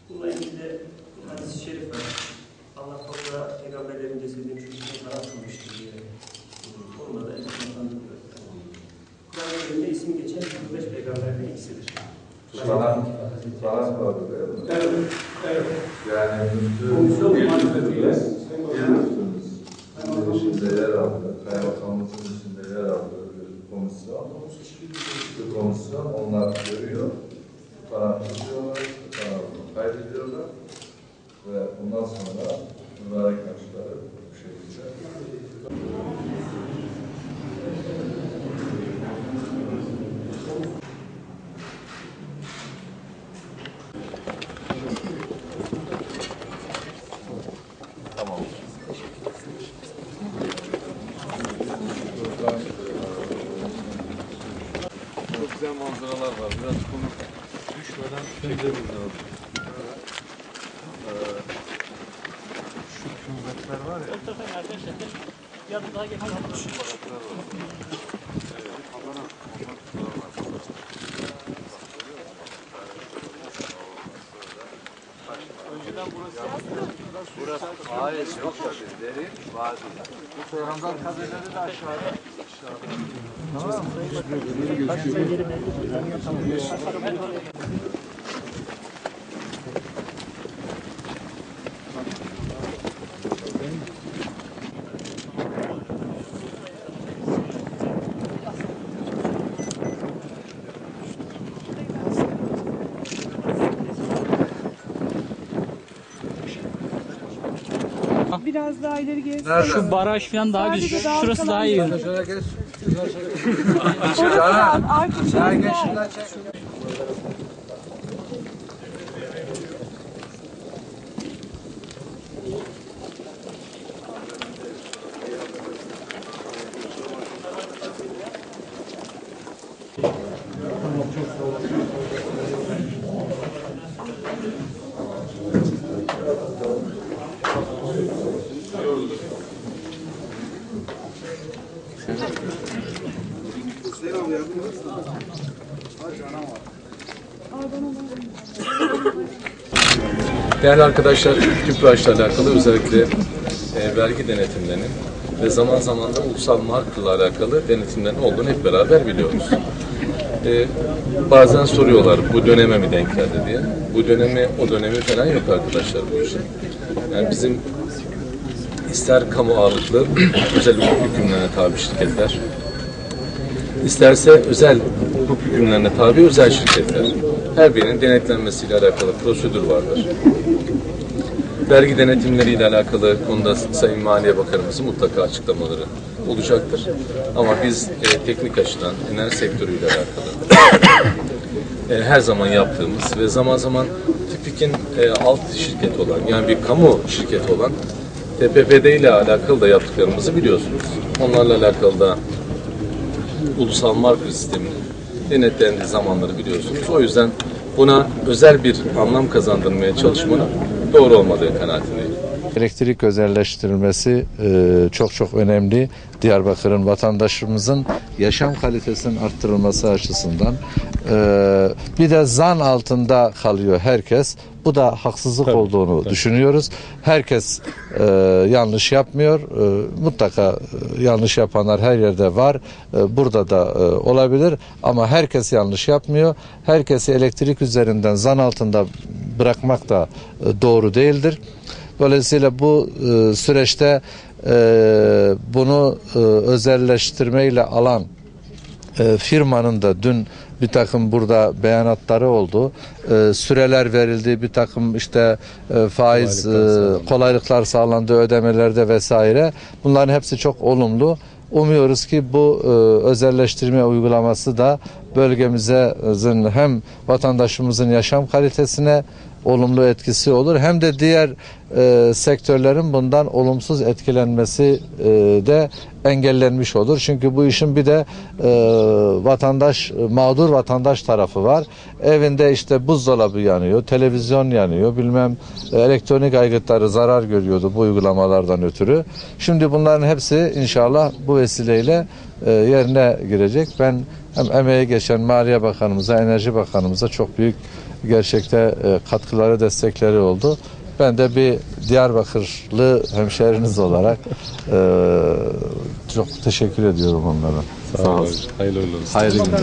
Bununla ilgili de bir hadis-i şerif var. Allah toprağa peygamberlerin cesedini çocuklarına yaratılmıştır diye. Onunla da esnaflandırıyor. Kur'an-ı Kerim'de isim geçen 25 peygamberden ikisidir. Bana sordu değil mi? Evet. Evet. Yani komisyon içinde yer aldı. Kaymakamımızın içinde yer aldı bir komisyon. Bu komisyon onlar görüyor. Parantez ediyorlar. Kaydediyorlar. Ve ondan sonra mübarek yaşları bu şekilde çok güzel manzaralar var. Biraz konu düşmeden çekmemiz lazım. Şu kümbetler var ya. Yarın daha geçelim. Önceden burası Hayır, yok tabii. Derin, vadi. Bu Peygamber kabileleri de aşağıda. Tamam mı? Biraz daha ileri gez. Şu baraj falan daha güzel. Şurası daha iyi. Şöyle geç. Artık Sen geç şundan çek. Değerli arkadaşlar, TÜPRAŞ'la alakalı özellikle vergi denetimlerinin ve zaman zaman da ulusal markalarla alakalı denetimlerin olduğunu hep beraber biliyoruz. Bazen soruyorlar bu döneme mi denk geldi diye. Bu dönemi, o dönemi falan yok arkadaşlar bu işin. Yani bizim ister kamu ağırlıklı özel hukuk hükümlerine tabi şirketler, isterse özel hukuk hükümlerine tabi özel şirketler. Her birinin denetlenmesiyle alakalı prosedür vardır. Vergi denetimleriyle alakalı konuda Sayın Maliye Bakanımızın mutlaka açıklamaları olacaktır. Ama biz teknik açıdan enerji sektörüyle alakalı her zaman yaptığımız ve zaman zaman TİPİK'in alt şirketi olan, yani bir kamu şirketi olan TPPD ile alakalı da yaptıklarımızı biliyorsunuz. Onlarla alakalı da ulusal marka sisteminin denetlendiği zamanları biliyorsunuz. O yüzden buna özel bir anlam kazandırmaya çalışmanın doğru olmadığı kanaatindeyim. Elektrik özelleştirilmesi çok çok önemli. Diyarbakır'ın, vatandaşımızın yaşam kalitesinin arttırılması açısından. Bir de zan altında kalıyor herkes. Bu da haksızlık olduğunu düşünüyoruz. Herkes yanlış yapmıyor. Mutlaka yanlış yapanlar her yerde var. Burada da olabilir. Ama herkes yanlış yapmıyor. Herkesi elektrik üzerinden zan altında bırakmak da doğru değildir. Dolayısıyla bu süreçte bunu özelleştirmeyle alan firmanın da dün bir takım burada beyanatları oldu. Süreler verildi, bir takım işte faiz kolaylıklar sağlandı ödemelerde vesaire. Bunların hepsi çok olumlu. Umuyoruz ki bu özelleştirme uygulaması da bölgemizin hem vatandaşımızın yaşam kalitesine olumlu etkisi olur, hem de diğer sektörlerin bundan olumsuz etkilenmesi de engellenmiş olur. Çünkü bu işin bir de mağdur vatandaş tarafı var. Evinde işte buzdolabı yanıyor, televizyon yanıyor, bilmem elektronik aygıtları zarar görüyordu bu uygulamalardan ötürü. Şimdi bunların hepsi inşallah bu vesileyle yerine girecek. Ben hem emeği geçen Maliye Bakanımıza, Enerji Bakanımıza çok büyük gerçekte katkıları, destekleri oldu. Ben de bir Diyarbakırlı hemşehriniz olarak çok teşekkür ediyorum onlara. Sağ olun. Hayırlı olsun. Hayırlı günler.